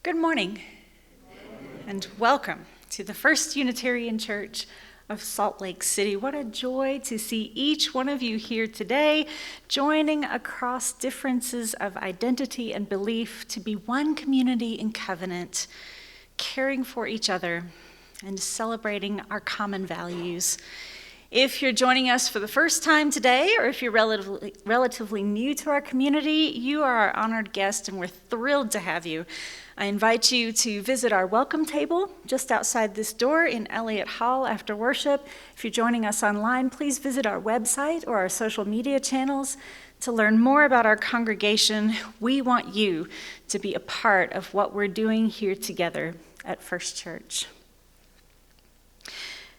Good morning, and welcome to the First Unitarian Church of Salt Lake City. What a joy to see each one of you here today, joining across differences of identity and belief to be one community in covenant, caring for each other and celebrating our common values. If you're joining us for the first time today, or if you're relatively new to our community, you are our honored guest and we're thrilled to have you. I invite you to visit our welcome table just outside this door in Elliott Hall after worship. If you're joining us online, please visit our website or our social media channels to learn more about our congregation. We want you to be a part of what we're doing here together at First Church.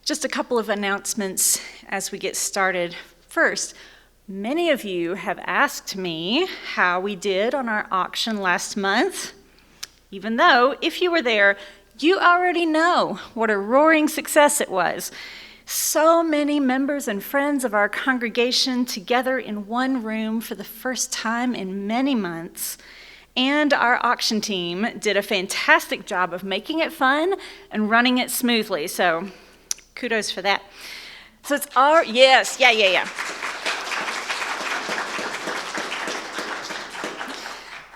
Just a couple of announcements as we get started. First, many of you have asked me how we did on our auction last month, even though if you were there, you already know what a roaring success it was. So many members and friends of our congregation together in one room for the first time in many months. And our auction team did a fantastic job of making it fun and running it smoothly. So kudos for that. So it's our, yes, yeah.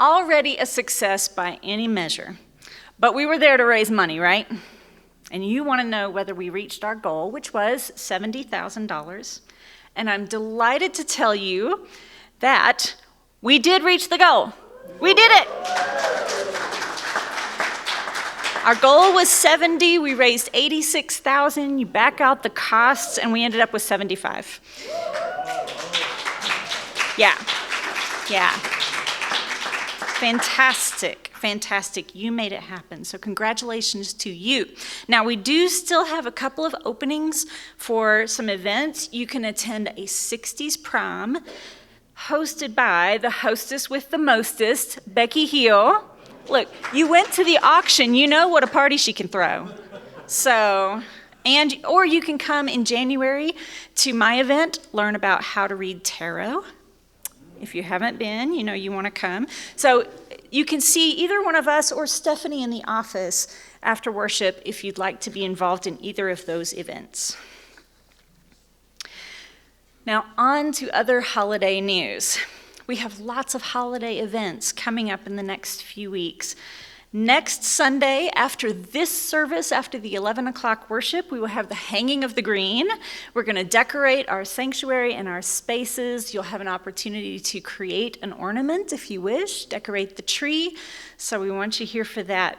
Already a success by any measure. But we were there to raise money, right? And you want to know whether we reached our goal, which was $70,000. And I'm delighted to tell you that we did reach the goal. We did it. Our goal was 70, we raised 86,000, you back out the costs, and we ended up with 75. Yeah. Fantastic, you made it happen, so congratulations to you. Now, we do still have a couple of openings for some events. You can attend a 60s prom, hosted by the hostess with the mostest, Becky Heel. Look, you went to the auction, you know what a party she can throw. Or you can come in January to my event, learn about how to read tarot. If you haven't been, you know you want to come. So you can see either one of us or Stephanie in the office after worship if you'd like to be involved in either of those events. Now on to other holiday news. We have lots of holiday events coming up in the next few weeks. Next Sunday, after this service, after the 11 o'clock worship, we will have the hanging of the green. We're going to decorate our sanctuary and our spaces. You'll have an opportunity to create an ornament if you wish, decorate the tree. So we want you here for that.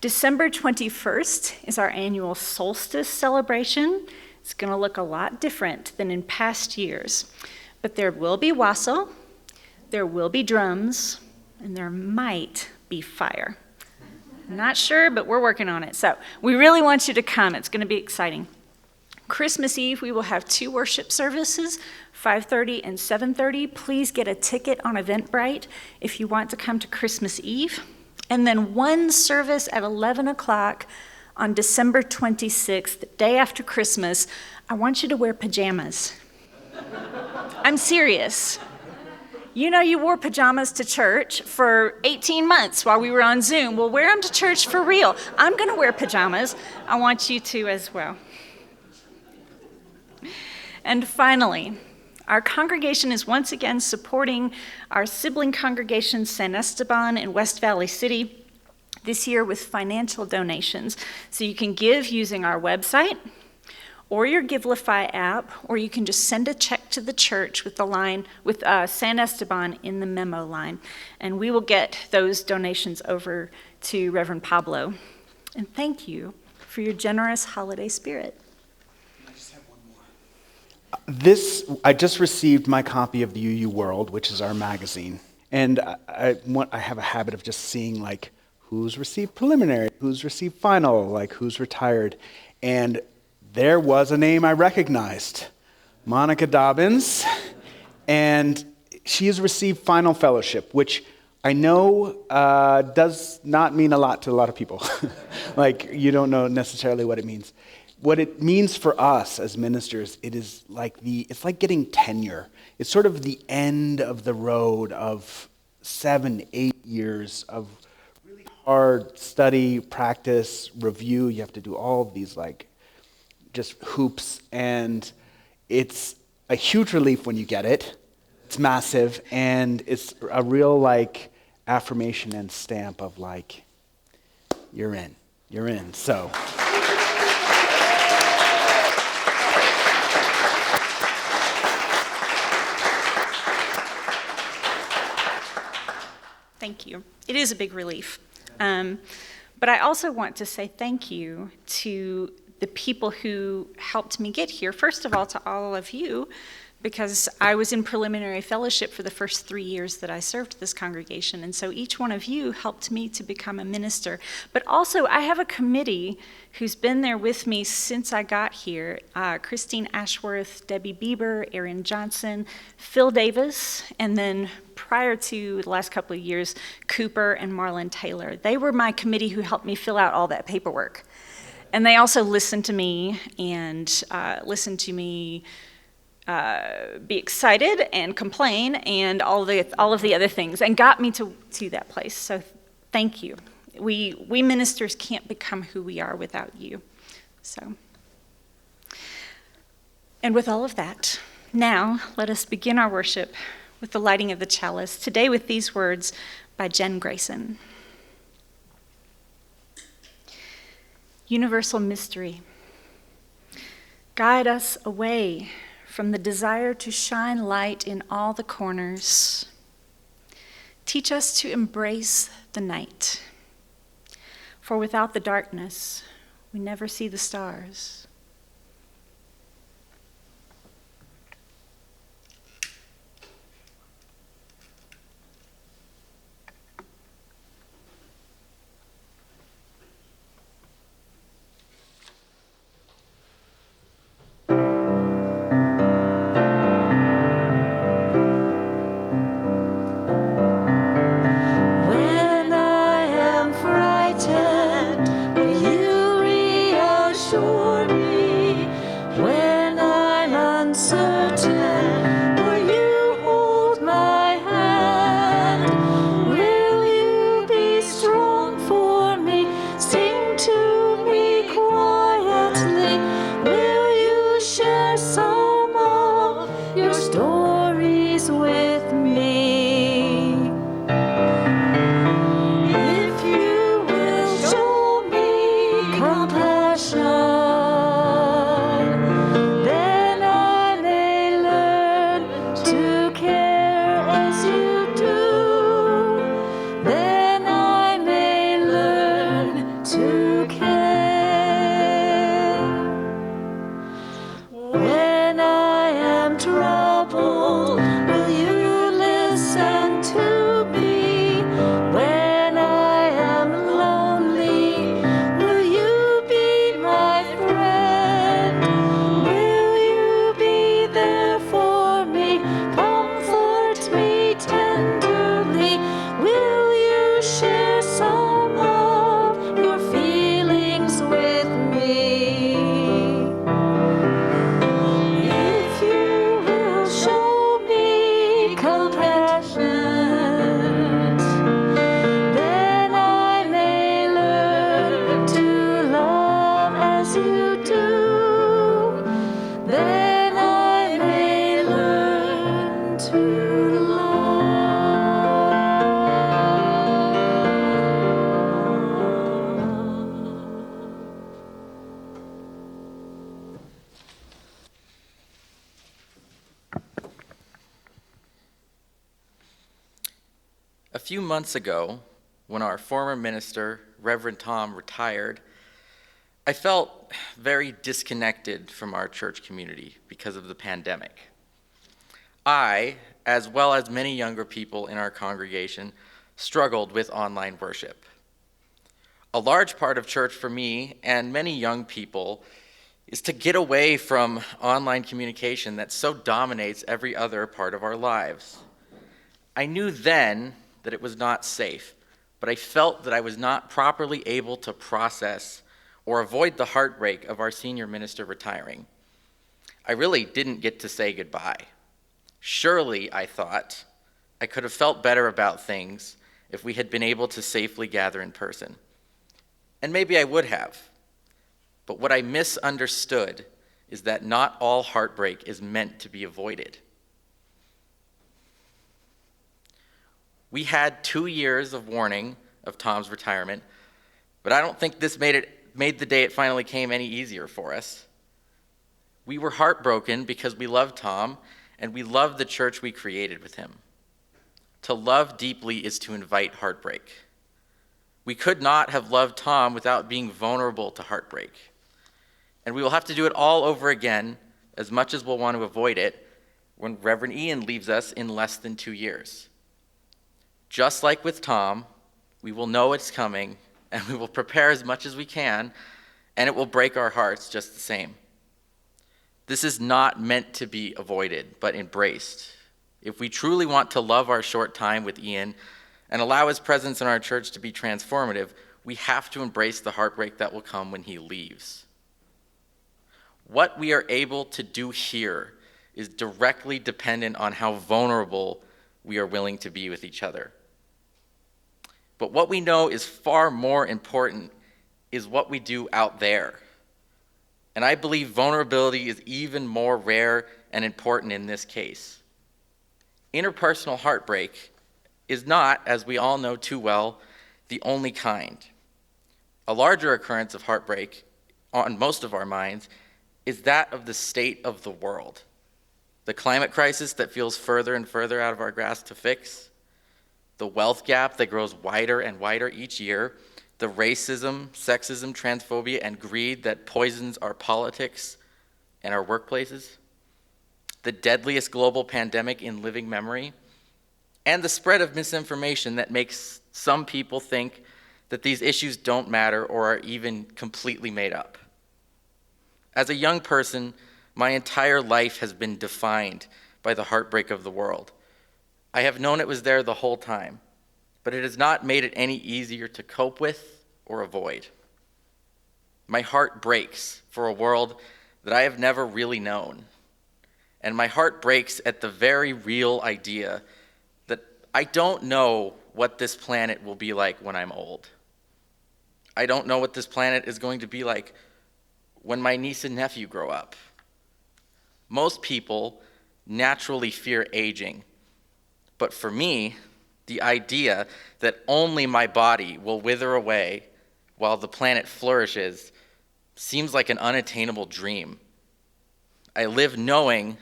December 21st is our annual solstice celebration. It's going to look a lot different than in past years. But there will be wassail, there will be drums, and there might be fire. I'm not sure, but we're working on it. So we really want you to come. It's going to be exciting. Christmas Eve, we will have 2 worship services, 5:30 and 7:30. Please get a ticket on Eventbrite if you want to come to Christmas Eve. And then 1 service at 11 o'clock on December 26th, the day after Christmas. I want you to wear pajamas. I'm serious. You know you wore pajamas to church for 18 months while we were on Zoom. Well, wear them to church for real. I'm going to wear pajamas. I want you to as well. And finally, our congregation is once again supporting our sibling congregation, San Esteban in West Valley City, this year with financial donations. So you can give using our website, or your Givelify app, or you can just send a check to the church with the line, with San Esteban in the memo line, and we will get those donations over to Reverend Pablo. And thank you for your generous holiday spirit. I just have one more. I just received my copy of the UU World, which is our magazine, and I have a habit of just seeing like who's received preliminary, who's received final, like who's retired, and there was a name I recognized, Monica Dobbins, and she has received final fellowship, which I know does not mean a lot to a lot of people. Like, you don't know necessarily what it means. What it means for us as ministers, it's like getting tenure. It's sort of the end of the road of 7-8 years of really hard study, practice, review. You have to do all of these like just hoops, and it's a huge relief when you get it. It's massive, and it's a real like affirmation and stamp of like, you're in. So. Thank you. It is a big relief. But I also want to say thank you to the people who helped me get here. First of all, to all of you, because I was in preliminary fellowship for the first 3 years that I served this congregation, and so each one of you helped me to become a minister. But also, I have a committee who's been there with me since I got here. Christine Ashworth, Debbie Bieber, Erin Johnson, Phil Davis, and then prior to the last couple of years, Cooper and Marlon Taylor. They were my committee who helped me fill out all that paperwork. And they also listened to me and listened to me be excited and complain and all of the other things, and got me to that place. So thank you. We ministers can't become who we are without you. So, and with all of that, now let us begin our worship with the lighting of the chalice, today with these words by Jen Grayson. Universal mystery, guide us away from the desire to shine light in all the corners. Teach us to embrace the night, for without the darkness, we never see the stars. A few months ago, when our former minister, Reverend Tom, retired, I felt very disconnected from our church community because of the pandemic. I, as well as many younger people in our congregation, struggled with online worship. A large part of church for me and many young people is to get away from online communication that so dominates every other part of our lives. I knew then that it was not safe, but I felt that I was not properly able to process or avoid the heartbreak of our senior minister retiring. I really didn't get to say goodbye. Surely, I thought, I could have felt better about things if we had been able to safely gather in person. And maybe I would have. But what I misunderstood is that not all heartbreak is meant to be avoided. We had 2 years of warning of Tom's retirement, but I don't think this made the day it finally came any easier for us. We were heartbroken because we loved Tom, and we loved the church we created with him. To love deeply is to invite heartbreak. We could not have loved Tom without being vulnerable to heartbreak. And we will have to do it all over again, as much as we'll want to avoid it, when Reverend Ian leaves us in less than 2 years. Just like with Tom, we will know it's coming, and we will prepare as much as we can, and it will break our hearts just the same. This is not meant to be avoided, but embraced. If we truly want to love our short time with Ian and allow his presence in our church to be transformative, we have to embrace the heartbreak that will come when he leaves. What we are able to do here is directly dependent on how vulnerable we are willing to be with each other. But what we know is far more important is what we do out there. And I believe vulnerability is even more rare and important in this case. Interpersonal heartbreak is not, as we all know too well, the only kind. A larger occurrence of heartbreak on most of our minds is that of the state of the world. The climate crisis that feels further and further out of our grasp to fix, the wealth gap that grows wider and wider each year, the racism, sexism, transphobia, and greed that poisons our politics and our workplaces, the deadliest global pandemic in living memory, and the spread of misinformation that makes some people think that these issues don't matter or are even completely made up. As a young person, my entire life has been defined by the heartbreak of the world. I have known it was there the whole time, but it has not made it any easier to cope with or avoid. My heart breaks for a world that I have never really known. And my heart breaks at the very real idea that I don't know what this planet will be like when I'm old. I don't know what this planet is going to be like when my niece and nephew grow up. Most people naturally fear aging. But for me, the idea that only my body will wither away while the planet flourishes seems like an unattainable dream. I live knowing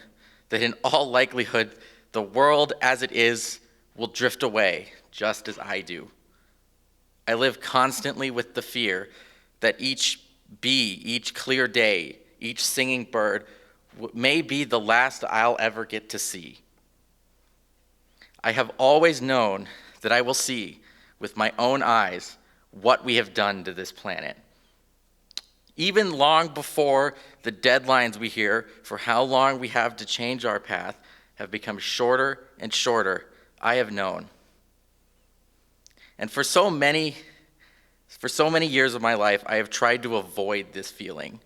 that in all likelihood, the world as it is will drift away, just as I do. I live constantly with the fear that each bee, each clear day, each singing bird may be the last I'll ever get to see. I have always known that I will see with my own eyes what we have done to this planet. Even long before the deadlines we hear for how long we have to change our path have become shorter and shorter, I have known. And for so many years of my life, I have tried to avoid this feeling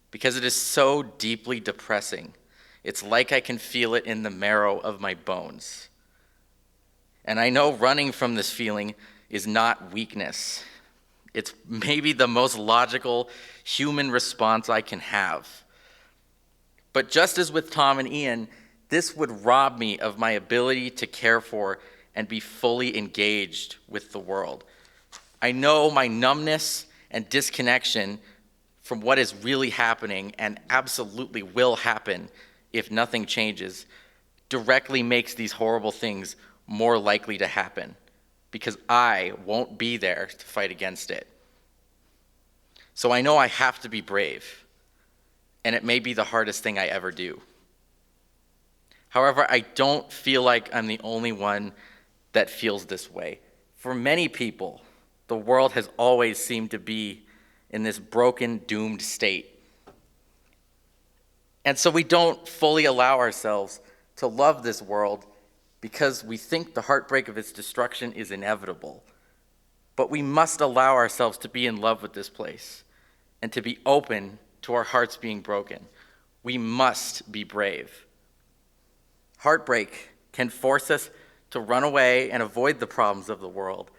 because it is so deeply depressing. It's like I can feel it in the marrow of my bones. And I know running from this feeling is not weakness. It's maybe the most logical human response I can have. But just as with Tom and Ian, this would rob me of my ability to care for and be fully engaged with the world. I know my numbness and disconnection from what is really happening and absolutely will happen if nothing changes directly makes these horrible things more likely to happen because I won't be there to fight against it. So I know I have to be brave, and it may be the hardest thing I ever do. However, I don't feel like I'm the only one that feels this way. For many people, the world has always seemed to be in this broken, doomed state. And so we don't fully allow ourselves to love this world because we think the heartbreak of its destruction is inevitable. But we must allow ourselves to be in love with this place and to be open to our hearts being broken. We must be brave. Heartbreak can force us to run away and avoid the problems of the world.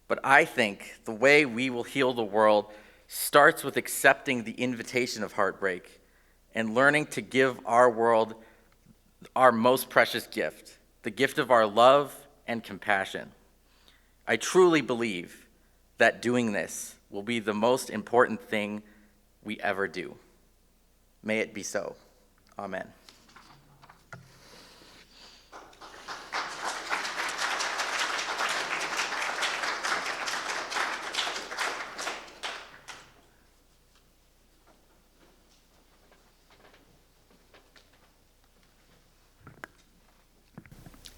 But I think the way we will heal the world starts with accepting the invitation of heartbreak and learning to give our world our most precious gift, the gift of our love and compassion. I truly believe that doing this will be the most important thing we ever do. May it be so. Amen.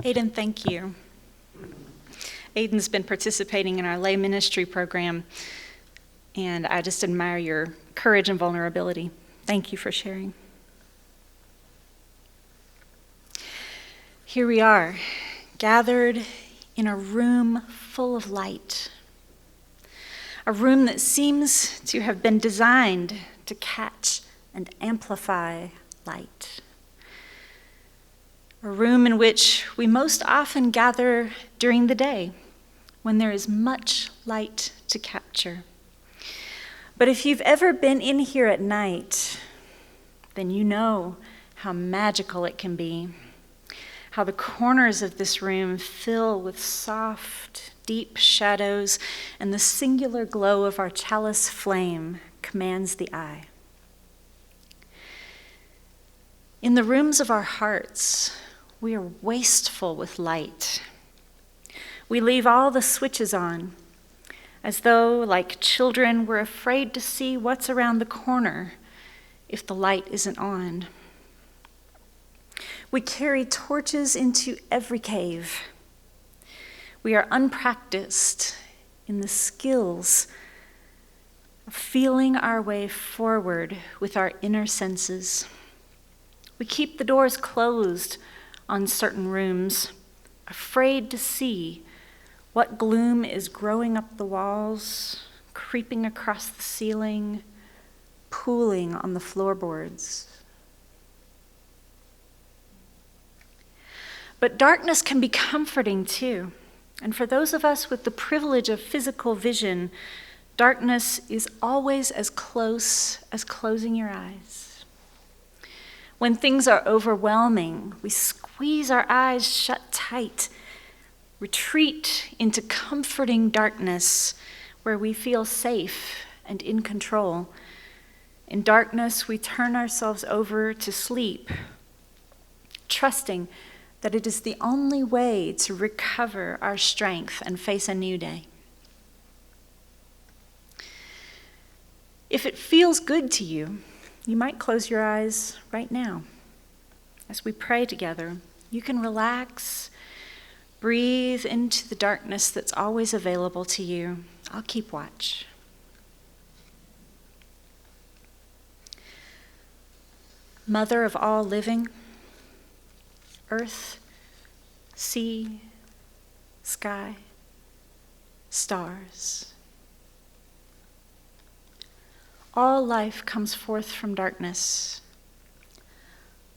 Aidan, thank you. Aidan's been participating in our lay ministry program, and I just admire your courage and vulnerability. Thank you for sharing. Here we are, gathered in a room full of light, a room that seems to have been designed to catch and amplify light. A room in which we most often gather during the day when there is much light to capture. But if you've ever been in here at night, then you know how magical it can be, how the corners of this room fill with soft, deep shadows, and the singular glow of our chalice flame commands the eye. In the rooms of our hearts, we are wasteful with light. We leave all the switches on, as though, like children, we're afraid to see what's around the corner if the light isn't on. We carry torches into every cave. We are unpracticed in the skills of feeling our way forward with our inner senses. We keep the doors closed on certain rooms, afraid to see what gloom is growing up the walls, creeping across the ceiling, pooling on the floorboards. But darkness can be comforting too. And for those of us with the privilege of physical vision, darkness is always as close as closing your eyes. When things are overwhelming, we squeeze our eyes shut tight, retreat into comforting darkness where we feel safe and in control. In darkness, we turn ourselves over to sleep, trusting that it is the only way to recover our strength and face a new day. If it feels good to you, you might close your eyes right now. As we pray together, you can relax, breathe into the darkness that's always available to you. I'll keep watch. Mother of all living, earth, sea, sky, stars. All life comes forth from darkness.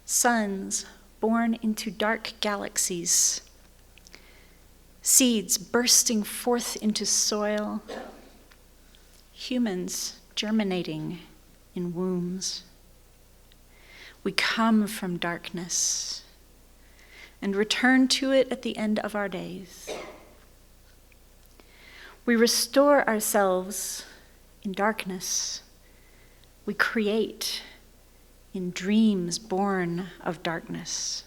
Suns born into dark galaxies. Seeds bursting forth into soil. Humans germinating in wombs. We come from darkness and return to it at the end of our days. We restore ourselves in darkness. We create in dreams born of darkness.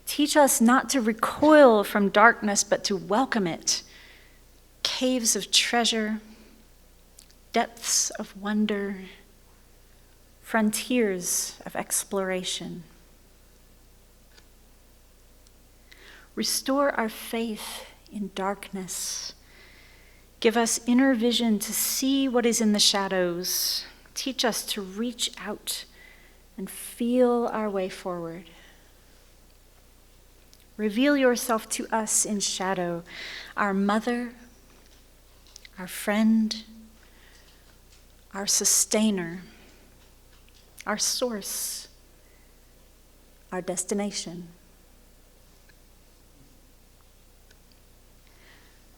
Teach us not to recoil from darkness, but to welcome it. Caves of treasure, depths of wonder, frontiers of exploration. Restore our faith in darkness. Give us inner vision to see what is in the shadows. Teach us to reach out and feel our way forward. Reveal yourself to us in shadow, our mother, our friend, our sustainer, our source, our destination.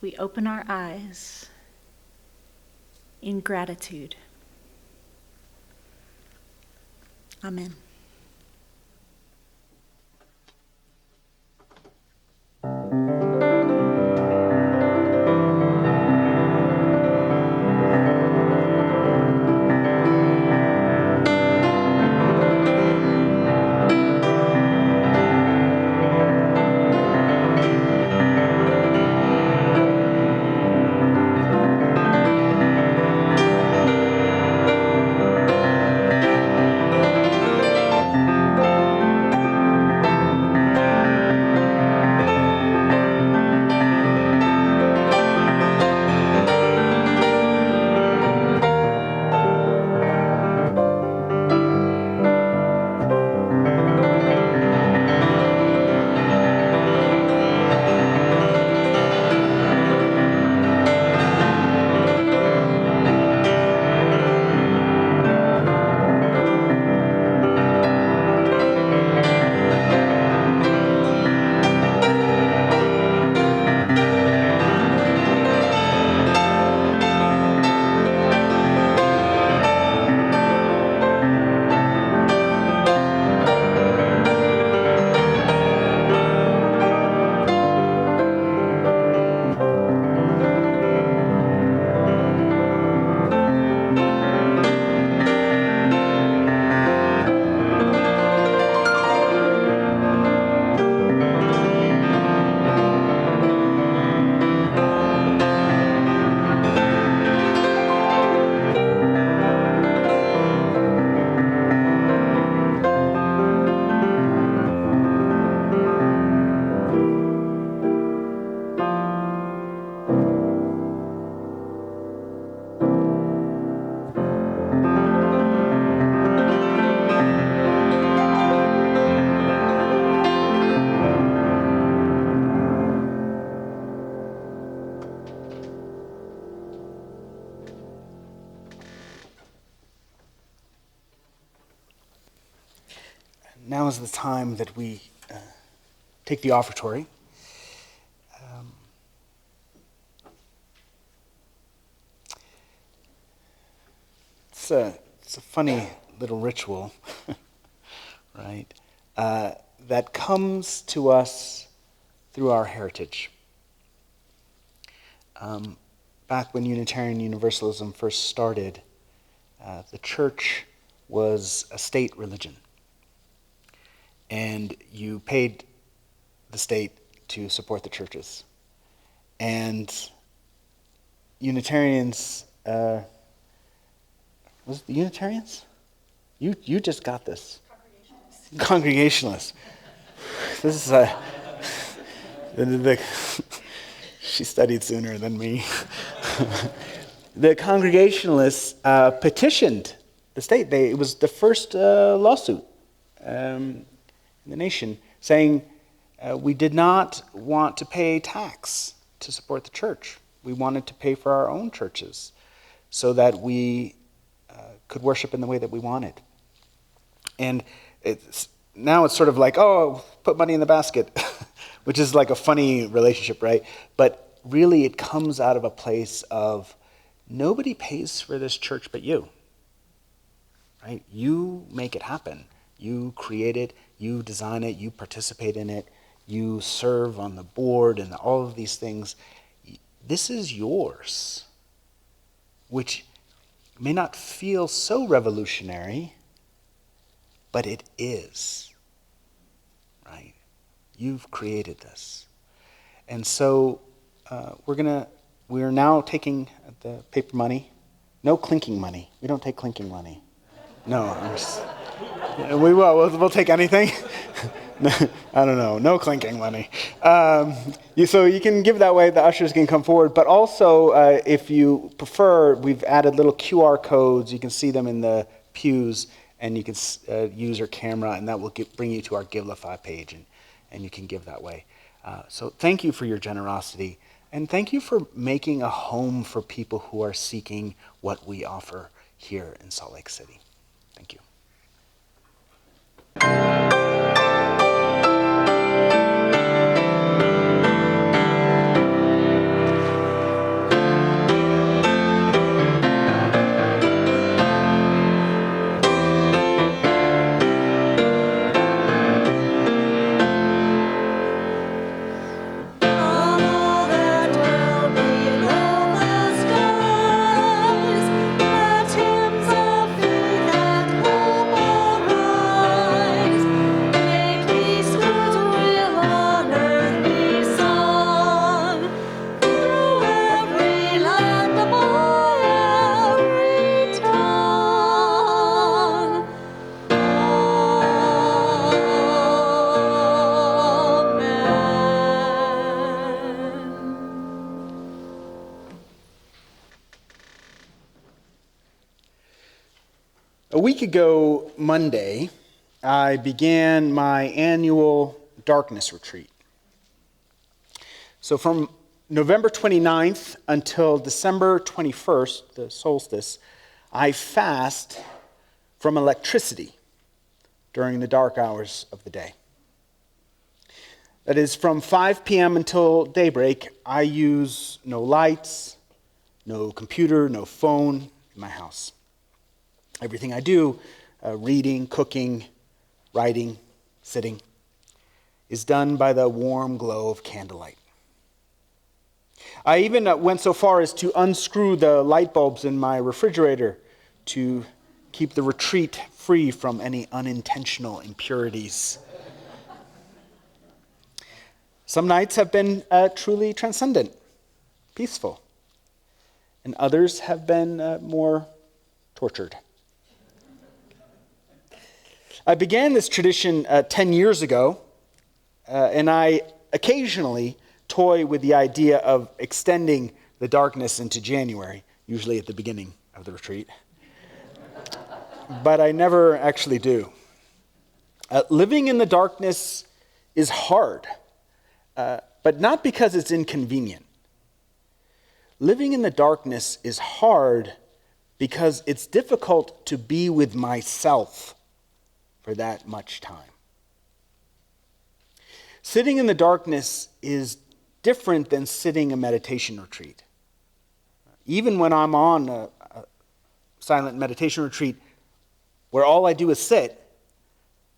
We open our eyes in gratitude. Amen. Now is the time that we take the offertory. It's a funny little ritual, right? That comes to us through our heritage. Back when Unitarian Universalism first started, the church was a state religion. And you paid the state to support the churches. And Unitarians, was it the Unitarians? You just got this. Congregationalists. This is she studied sooner than me. The Congregationalists petitioned the state. It was the first lawsuit in the nation, saying we did not want to pay tax to support the church. We wanted to pay for our own churches so that we could worship in the way that we wanted. And now it's sort of like, oh, put money in the basket, which is like a funny relationship, right? But really it comes out of a place of nobody pays for this church but you, right? You make it happen. You create it, you design it, you participate in it, you serve on the board and all of these things. This is yours, which may not feel so revolutionary, but it is, right? You've created this. And so we're now taking the paper money. No clinking money. We don't take clinking money. No, we'll take anything. I don't know. No clinking money. So you can give that way. The ushers can come forward. But also, if you prefer, we've added little QR codes. You can see them in the pews, and you can use your camera, and that will bring you to our Givelify page, and you can give that way. So thank you for your generosity, and thank you for making a home for people who are seeking what we offer here in Salt Lake City. Thank you. A week ago, Monday, I began my annual darkness retreat. So from November 29th until December 21st, the solstice, I fast from electricity during the dark hours of the day. That is, from 5 p.m. until daybreak, I use no lights, no computer, no phone in my house. Everything I do, reading, cooking, writing, sitting, is done by the warm glow of candlelight. I even went so far as to unscrew the light bulbs in my refrigerator to keep the retreat free from any unintentional impurities. Some nights have been truly transcendent, peaceful, and others have been more tortured. I began this tradition 10 years ago, and I occasionally toy with the idea of extending the darkness into January, usually at the beginning of the retreat. But I never actually do. Living in the darkness is hard, but not because it's inconvenient. Living in the darkness is hard because it's difficult to be with myself for that much time. Sitting in the darkness is different than sitting a meditation retreat. Even when I'm on a silent meditation retreat where all I do is sit,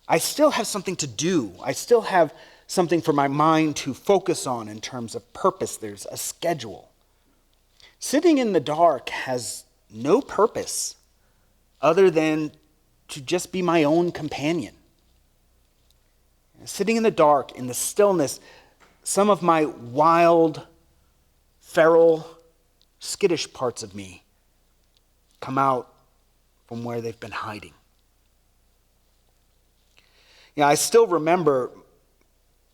I still have something to do. I still have something for my mind to focus on in terms of purpose. There's a schedule. Sitting in the dark has no purpose other than to just be my own companion. Sitting in the dark, in the stillness, some of my wild, feral, skittish parts of me come out from where they've been hiding. I still remember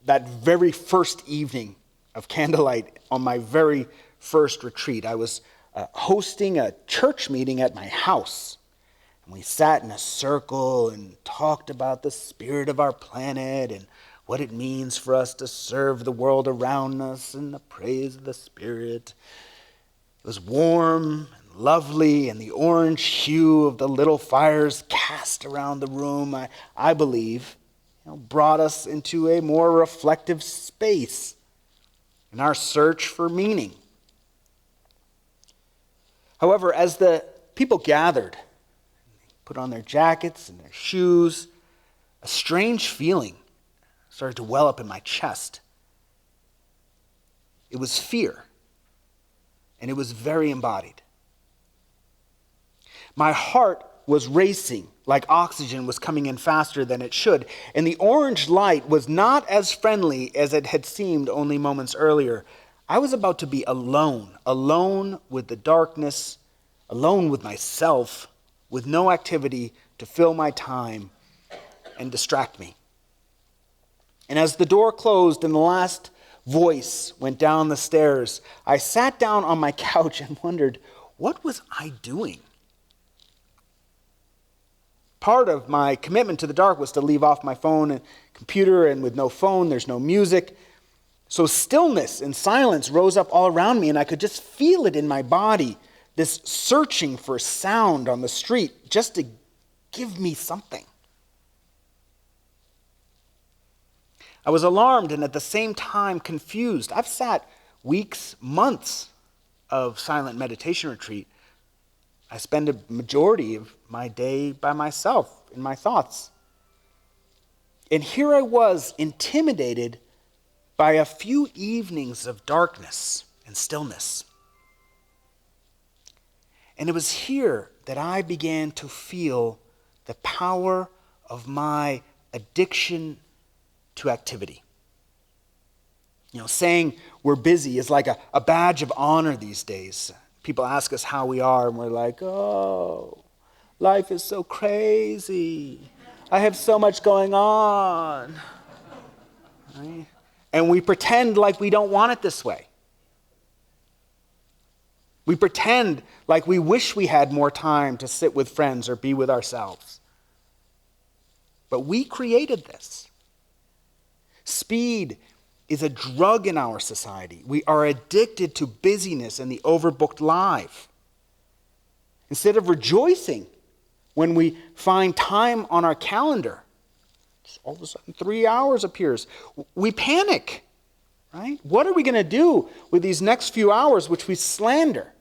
that very first evening of candlelight on my very first retreat. I was hosting a church meeting at my house. And we sat in a circle and talked about the spirit of our planet and what it means for us to serve the world around us and the praise of the Spirit. It was warm and lovely, and the orange hue of the little fires cast around the room, I believe, brought us into a more reflective space in our search for meaning. However, as the people gathered, put on their jackets and their shoes, a strange feeling started to well up in my chest. It was fear, and it was very embodied. My heart was racing like oxygen was coming in faster than it should, and the orange light was not as friendly as it had seemed only moments earlier. I was about to be alone with the darkness, alone with myself, with no activity to fill my time and distract me. And as the door closed and the last voice went down the stairs, I sat down on my couch and wondered, what was I doing? Part of my commitment to the dark was to leave off my phone and computer, and with no phone, there's no music. So stillness and silence rose up all around me, and I could just feel it in my body, this searching for sound on the street just to give me something. I was alarmed and at the same time confused. I've sat weeks, months of silent meditation retreat. I spend a majority of my day by myself in my thoughts. And here I was, intimidated by a few evenings of darkness and stillness. And it was here that I began to feel the power of my addiction to activity. Saying we're busy is like a badge of honor these days. People ask us how we are, and we're like, oh, life is so crazy. I have so much going on. Right? And we pretend like we don't want it this way. We pretend like we wish we had more time to sit with friends or be with ourselves. But we created this. Speed is a drug in our society. We are addicted to busyness and the overbooked life. Instead of rejoicing when we find time on our calendar, all of a sudden 3 hours appears. We panic, right? What are we going to do with these next few hours which we slander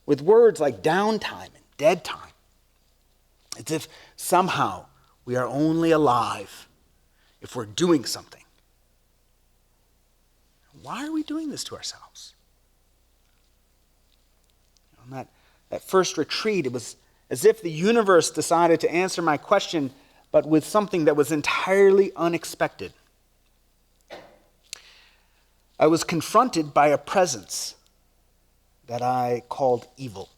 with words like downtime and dead time? As if somehow we are only alive if we're doing something. Why are we doing this to ourselves? On that first retreat, it was as if the universe decided to answer my question, but with something that was entirely unexpected. I was confronted by a presence that I called evil.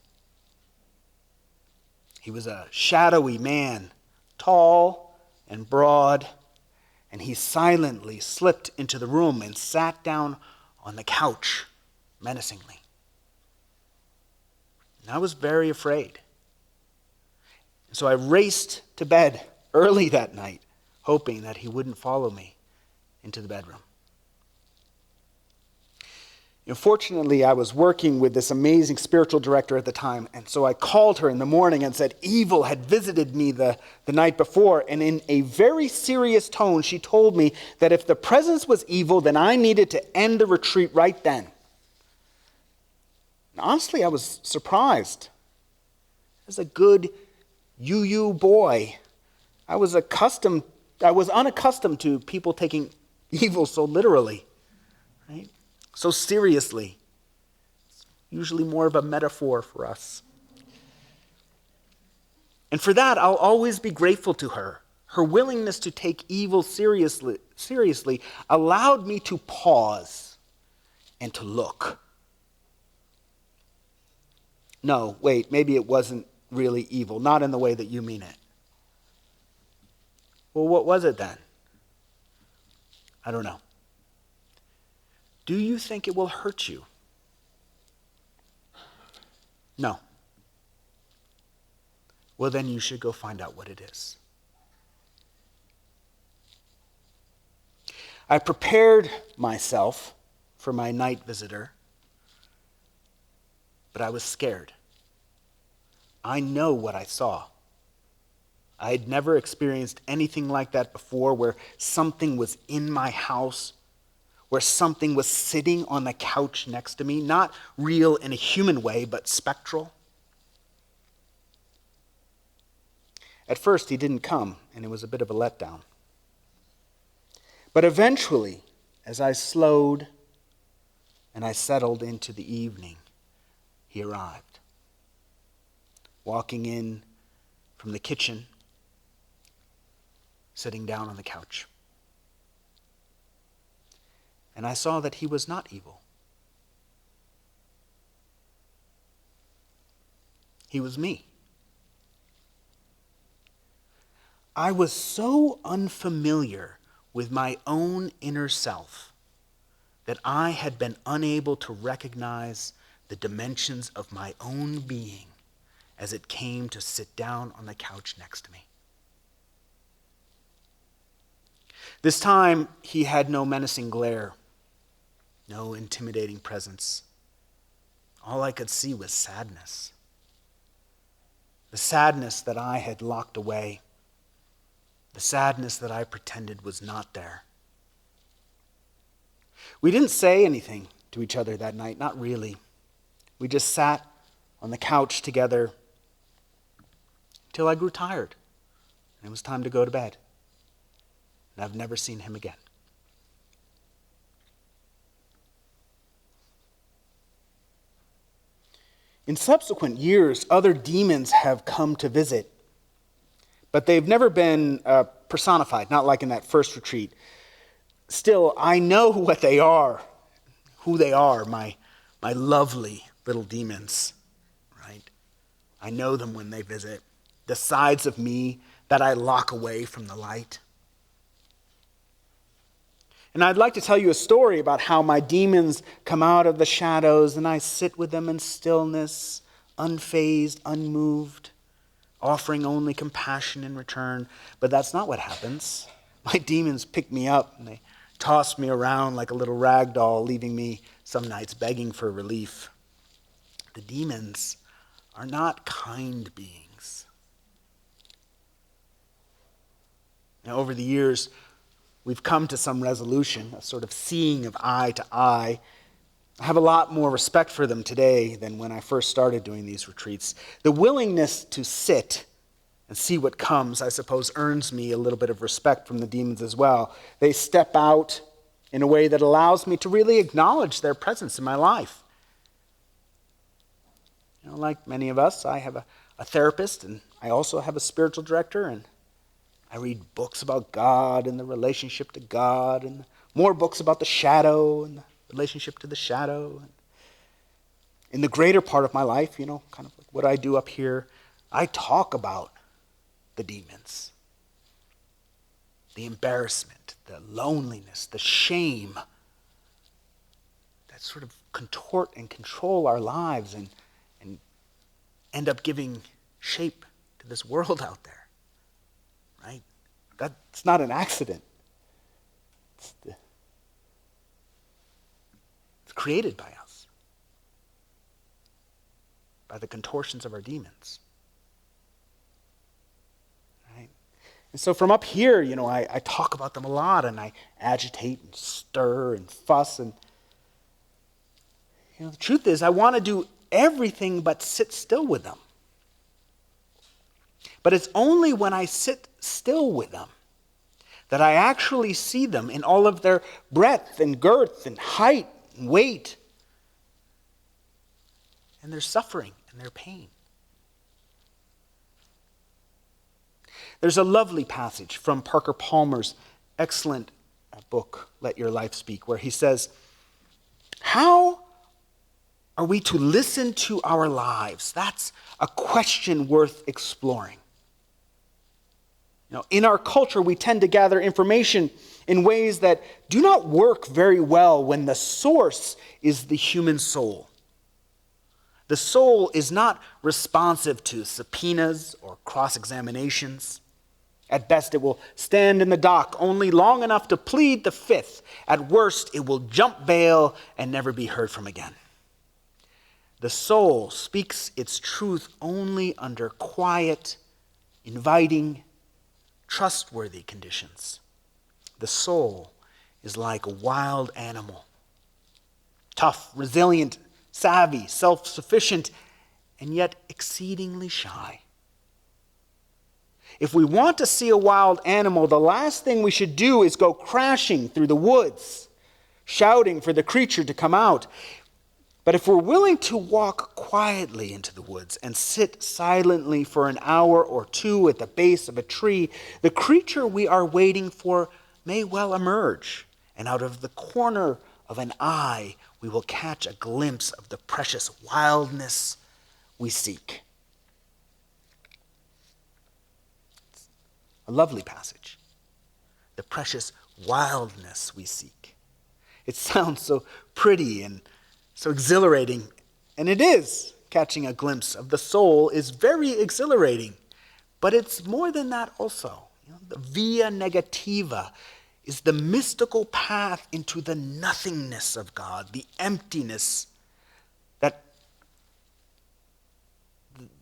He was a shadowy man, tall and broad, and he silently slipped into the room and sat down on the couch menacingly. And I was very afraid. So I raced to bed early that night, hoping that he wouldn't follow me into the bedroom. Fortunately, I was working with this amazing spiritual director at the time, and so I called her in the morning and said evil had visited me the night before, and in a very serious tone, she told me that if the presence was evil, then I needed to end the retreat right then. And honestly, I was surprised. As a good UU boy, I was unaccustomed to people taking evil so literally, right? So seriously. It's usually more of a metaphor for us. And for that, I'll always be grateful to her. Her willingness to take evil seriously allowed me to pause and to look. No, wait, maybe it wasn't really evil, not in the way that you mean it. Well, what was it then? I don't know. Do you think it will hurt you? No. Well, then you should go find out what it is. I prepared myself for my night visitor, but I was scared. I know what I saw. I had never experienced anything like that before, where something was in my house, where something was sitting on the couch next to me, not real in a human way, but spectral. At first, he didn't come, and it was a bit of a letdown. But eventually, as I slowed and I settled into the evening, he arrived. Walking in from the kitchen, sitting down on the couch. And I saw that he was not evil. He was me. I was so unfamiliar with my own inner self that I had been unable to recognize the dimensions of my own being as it came to sit down on the couch next to me. This time, he had no menacing glare, no intimidating presence. All I could see was sadness. The sadness that I had locked away. The sadness that I pretended was not there. We didn't say anything to each other that night, not really. We just sat on the couch together till I grew tired, and it was time to go to bed. And I've never seen him again. In subsequent years, other demons have come to visit, but they've never been personified, not like in that first retreat. Still, I know what they are, who they are, my lovely little demons, right? I know them when they visit, the sides of me that I lock away from the light. And I'd like to tell you a story about how my demons come out of the shadows and I sit with them in stillness, unfazed, unmoved, offering only compassion in return. But that's not what happens. My demons pick me up and they toss me around like a little rag doll, leaving me some nights begging for relief. The demons are not kind beings. Now, over the years, we've come to some resolution, a sort of seeing of eye to eye. I have a lot more respect for them today than when I first started doing these retreats. The willingness to sit and see what comes, I suppose, earns me a little bit of respect from the demons as well. They step out in a way that allows me to really acknowledge their presence in my life. Like many of us, I have a therapist, and I also have a spiritual director, and I read books about God and the relationship to God, and more books about the shadow and the relationship to the shadow. In the greater part of my life, kind of like what I do up here, I talk about the demons, the embarrassment, the loneliness, the shame that sort of contort and control our lives and end up giving shape to this world out there. Right? That's not an accident. It's created by us, by the contortions of our demons. Right? And so from up here, I talk about them a lot, and I agitate and stir and fuss. And the truth is, I want to do everything but sit still with them. But it's only when I sit still with them that I actually see them in all of their breadth and girth and height and weight and their suffering and their pain. There's a lovely passage from Parker Palmer's excellent book, Let Your Life Speak, where he says, how are we to listen to our lives? That's a question worth exploring. In our culture, we tend to gather information in ways that do not work very well when the source is the human soul. The soul is not responsive to subpoenas or cross-examinations. At best, it will stand in the dock only long enough to plead the fifth. At worst, it will jump bail and never be heard from again. The soul speaks its truth only under quiet, inviting, trustworthy conditions. The soul is like a wild animal, tough, resilient, savvy, self-sufficient, and yet exceedingly shy. If we want to see a wild animal, the last thing we should do is go crashing through the woods, shouting for the creature to come out. But if we're willing to walk quietly into the woods and sit silently for an hour or two at the base of a tree, the creature we are waiting for may well emerge, and out of the corner of an eye, we will catch a glimpse of the precious wildness we seek. It's a lovely passage. The precious wildness we seek. It sounds so pretty and so exhilarating, and it is. Catching a glimpse of the soul is very exhilarating, but it's more than that also. The via negativa is the mystical path into the nothingness of God, the emptiness, that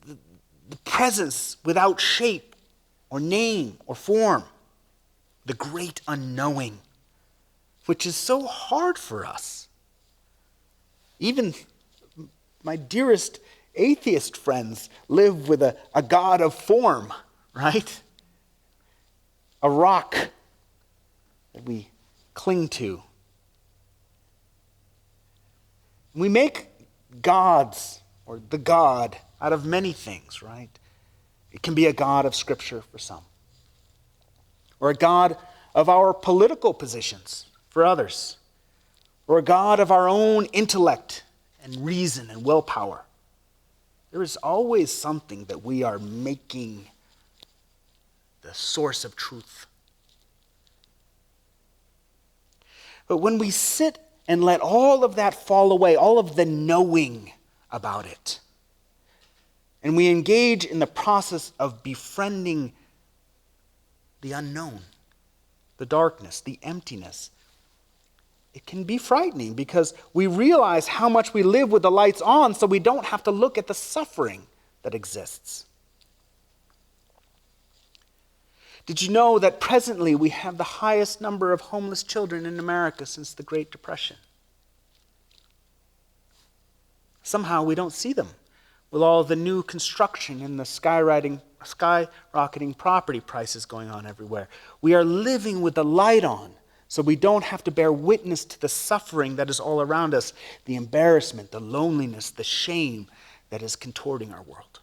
the presence without shape or name or form, the great unknowing, which is so hard for us. Even my dearest atheist friends live with a God of form, right? A rock that we cling to. We make gods, or the God, out of many things, right? It can be a God of Scripture for some, or a God of our political positions for others, or a God of our own intellect and reason and willpower. There is always something that we are making the source of truth. But when we sit and let all of that fall away, all of the knowing about it, and we engage in the process of befriending the unknown, the darkness, the emptiness, it can be frightening because we realize how much we live with the lights on so we don't have to look at the suffering that exists. Did you know that presently we have the highest number of homeless children in America since the Great Depression? Somehow we don't see them with all the new construction and the skyrocketing property prices going on everywhere. We are living with the light on so we don't have to bear witness to the suffering that is all around us, the embarrassment, the loneliness, the shame that is contorting our world.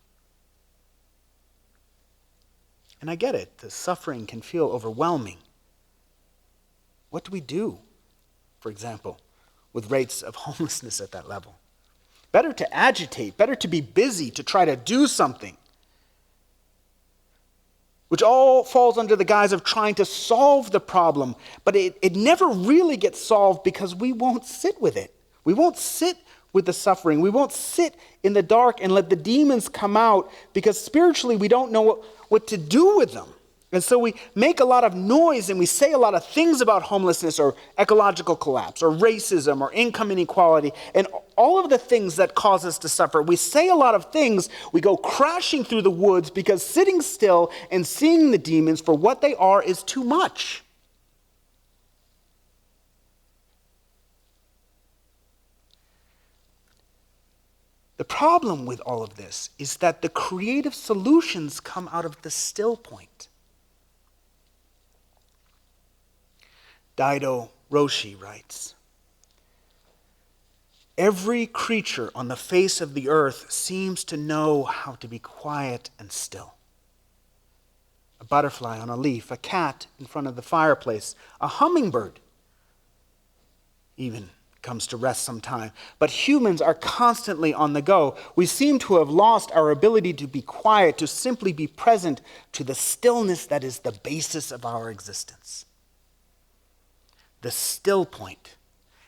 And I get it, the suffering can feel overwhelming. What do we do, for example, with rates of homelessness at that level? Better to agitate, better to be busy, to try to do something, which all falls under the guise of trying to solve the problem. But it never really gets solved because we won't sit with it. We won't sit with the suffering. We won't sit in the dark and let the demons come out because spiritually we don't know what to do with them. And so we make a lot of noise and we say a lot of things about homelessness or ecological collapse or racism or income inequality and all of the things that cause us to suffer. We say a lot of things. We go crashing through the woods because sitting still and seeing the demons for what they are is too much. The problem with all of this is that the creative solutions come out of the still point. Dido Roshi writes, "Every creature on the face of the earth seems to know how to be quiet and still. A butterfly on a leaf, a cat in front of the fireplace, a hummingbird even comes to rest sometime. But humans are constantly on the go. We seem to have lost our ability to be quiet, to simply be present to the stillness that is the basis of our existence. The still point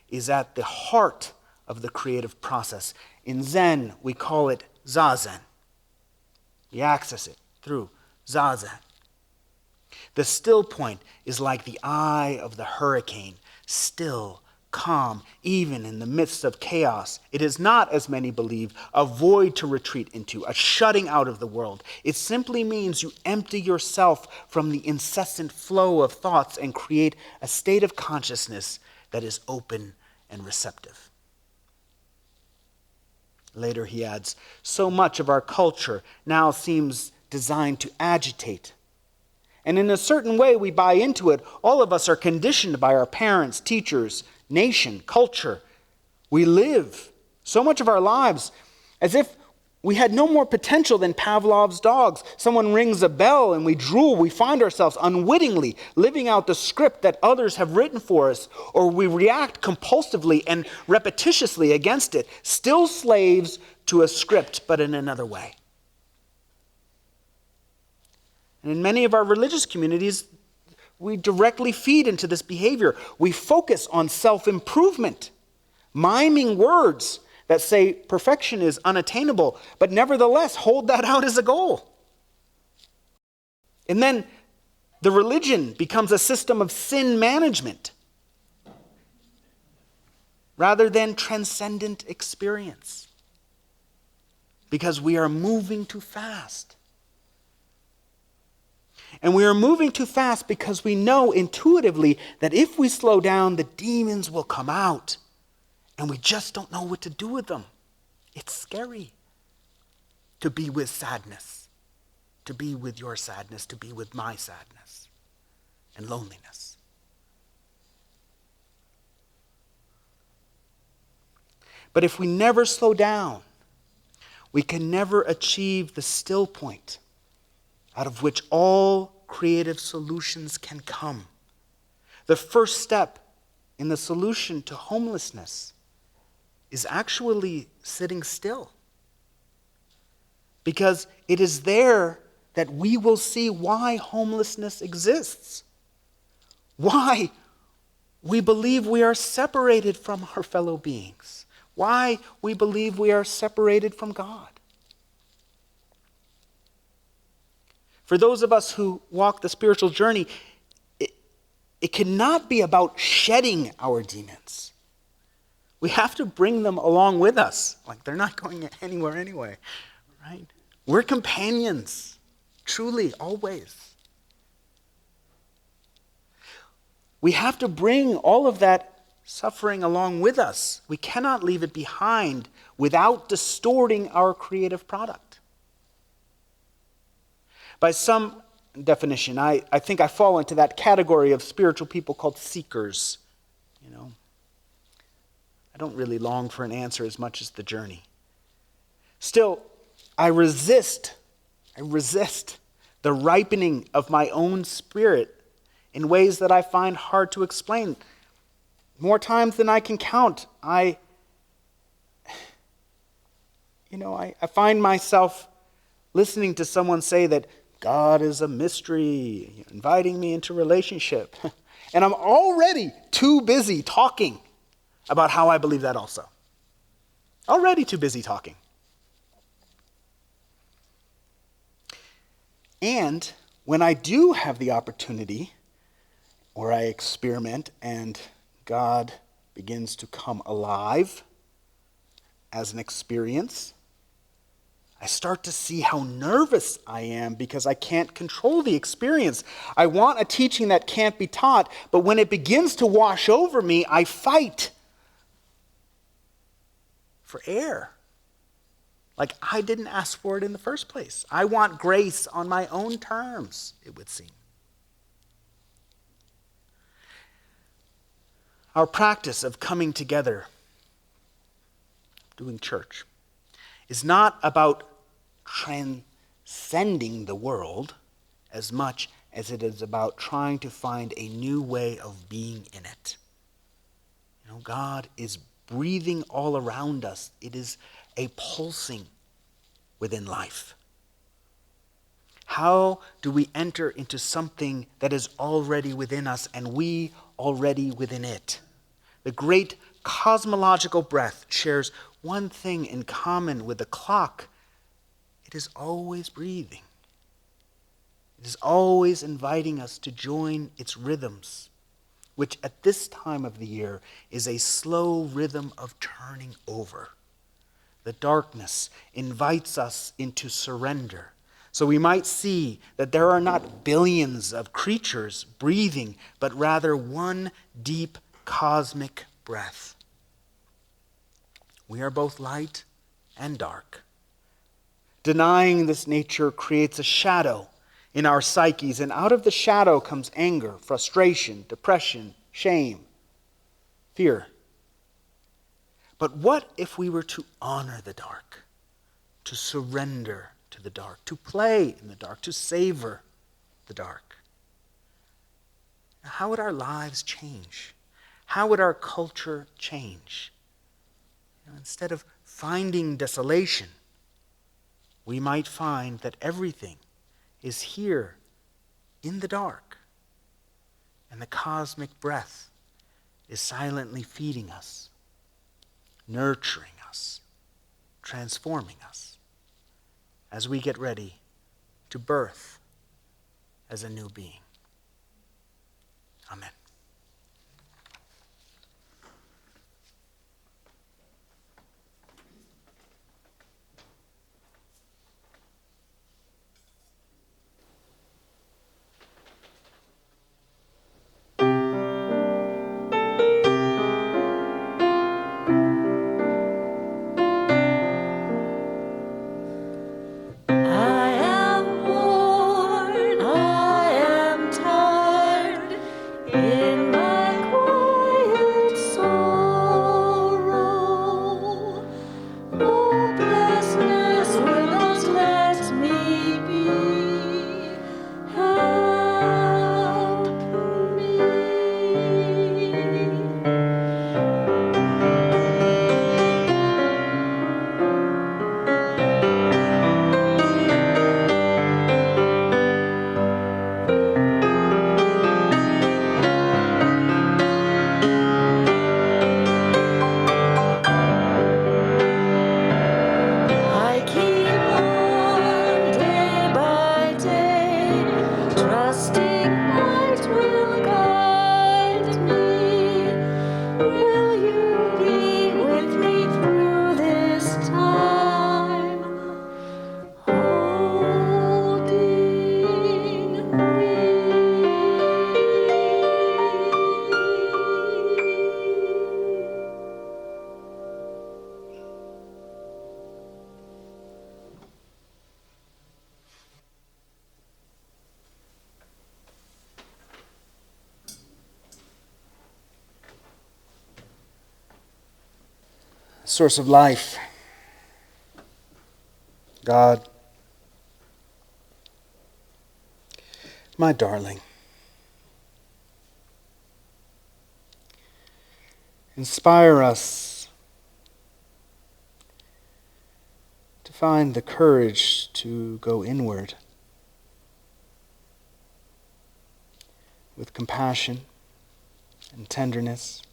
is at the heart of the creative process. In Zen, we call it Zazen. We access it through Zazen. The still point is like the eye of the hurricane, still, calm, even in the midst of chaos. It is not, as many believe, a void to retreat into, a shutting out of the world. It simply means you empty yourself from the incessant flow of thoughts and create a state of consciousness that is open and receptive." Later he adds, "So much of our culture now seems designed to agitate. And in a certain way we buy into it. All of us are conditioned by our parents, teachers, nation, culture. We live so much of our lives as if we had no more potential than Pavlov's dogs. Someone rings a bell and we drool. We find ourselves unwittingly living out the script that others have written for us, or we react compulsively and repetitiously against it, still slaves to a script, but in another way." And in many of our religious communities, we directly feed into this behavior. We focus on self-improvement, miming words that say perfection is unattainable, but nevertheless hold that out as a goal. And then the religion becomes a system of sin management rather than transcendent experience, because we are moving too fast. And we are moving too fast because we know intuitively that if we slow down, the demons will come out. And we just don't know what to do with them. It's scary to be with sadness, to be with your sadness, to be with my sadness and loneliness. But if we never slow down, we can never achieve the still point out of which all creative solutions can come. The first step in the solution to homelessness is actually sitting still. Because it is there that we will see why homelessness exists. Why we believe we are separated from our fellow beings. Why we believe we are separated from God. For those of us who walk the spiritual journey, it cannot be about shedding our demons. We have to bring them along with us. Like, they're not going anywhere anyway, right? We're companions, truly, always. We have to bring all of that suffering along with us. We cannot leave it behind without distorting our creative product. By some definition, I think I fall into that category of spiritual people called seekers. I don't really long for an answer as much as the journey. Still, I resist the ripening of my own spirit in ways that I find hard to explain. More times than I can count, I find myself listening to someone say that God is a mystery, inviting me into relationship. And I'm already too busy talking about how I believe that also. Already too busy talking. And when I do have the opportunity, or I experiment and God begins to come alive as an experience, I start to see how nervous I am because I can't control the experience. I want a teaching that can't be taught, but when it begins to wash over me, I fight for air. Like I didn't ask for it in the first place. I want grace on my own terms, it would seem. Our practice of coming together, doing church, is not about transcending the world as much as it is about trying to find a new way of being in it. God is breathing all around us. It is a pulsing within life. How do we enter into something that is already within us and we already within it? The great cosmological breath shares one thing in common with the clock. It is always breathing. It is always inviting us to join its rhythms, which at this time of the year is a slow rhythm of turning over. The darkness invites us into surrender. So we might see that there are not billions of creatures breathing, but rather one deep cosmic breath. We are both light and dark. Denying this nature creates a shadow in our psyches, and out of the shadow comes anger, frustration, depression, shame, fear. But what if we were to honor the dark, to surrender to the dark, to play in the dark, to savor the dark? Now, how would our lives change? How would our culture change? Instead of finding desolation, we might find that everything is here in the dark, and the cosmic breath is silently feeding us, nurturing us, transforming us as we get ready to birth as a new being. Amen. I am worn, I am tired. everlasting light will guide me. Will you be with me through this time, holding me? Source of life, God, my darling, inspire us to find the courage to go inward with compassion and tenderness,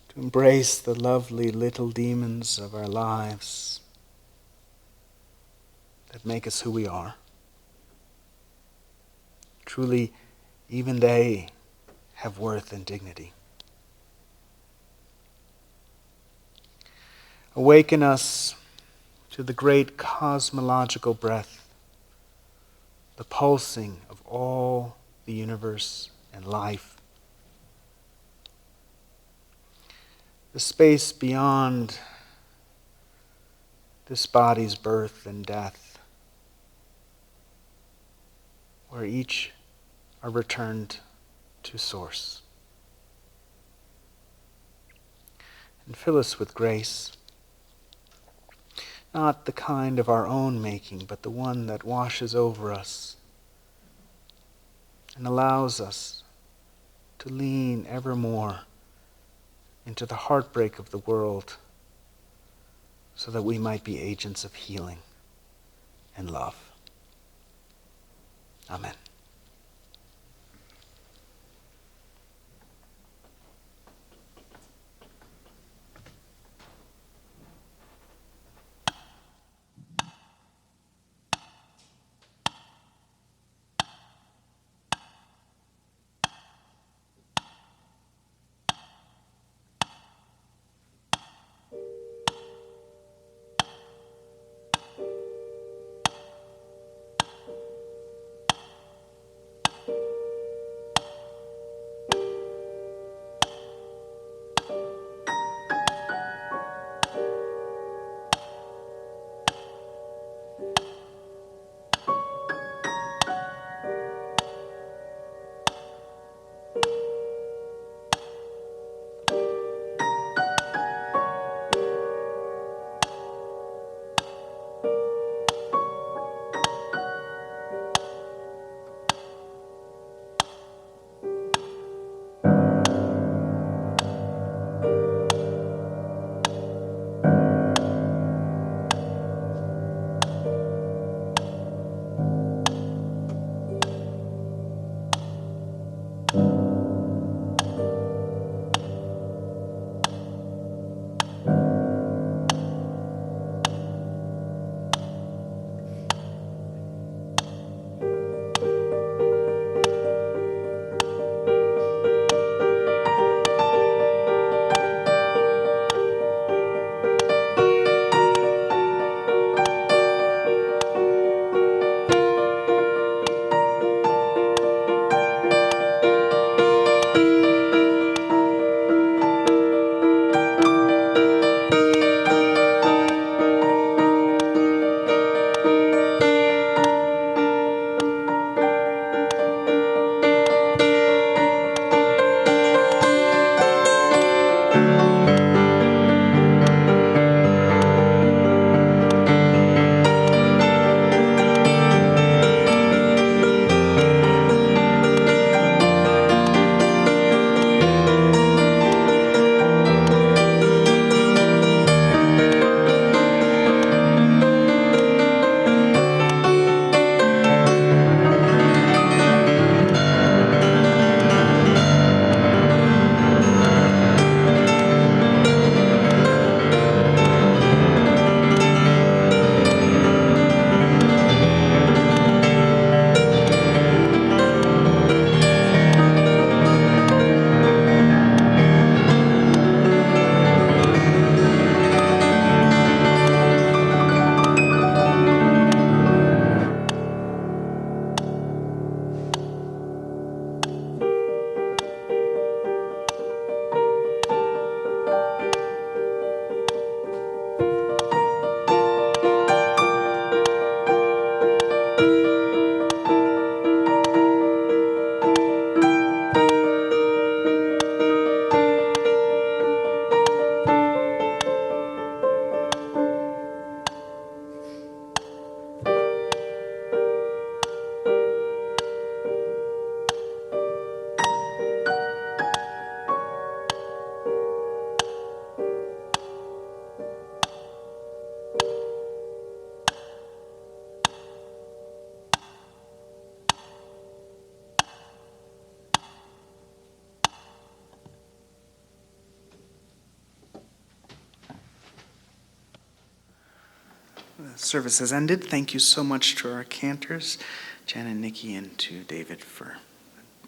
to embrace the lovely little demons of our lives that make us who we are. Truly, even they have worth and dignity. Awaken us to the great cosmological breath, the pulsing of all the universe and life, the space beyond this body's birth and death, where each are returned to source. And fill us with grace, not the kind of our own making, but the one that washes over us and allows us to lean ever more into the heartbreak of the world so that we might be agents of healing and love. Amen. service has ended. Thank you so much to our cantors, Jen and Nikki, and to David for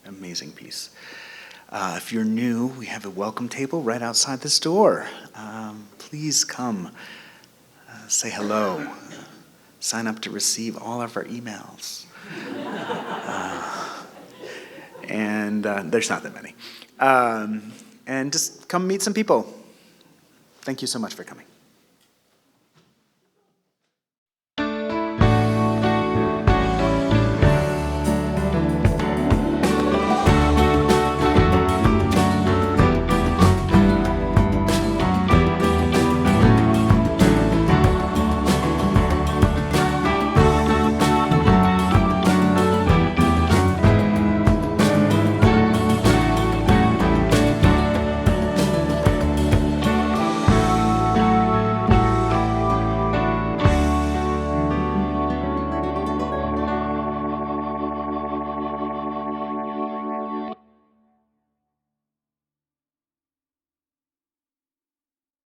an amazing piece. If you're new, we have a welcome table right outside this door. Please come, say hello, sign up to receive all of our emails. And there's not that many. And just come meet some people. Thank you so much for coming.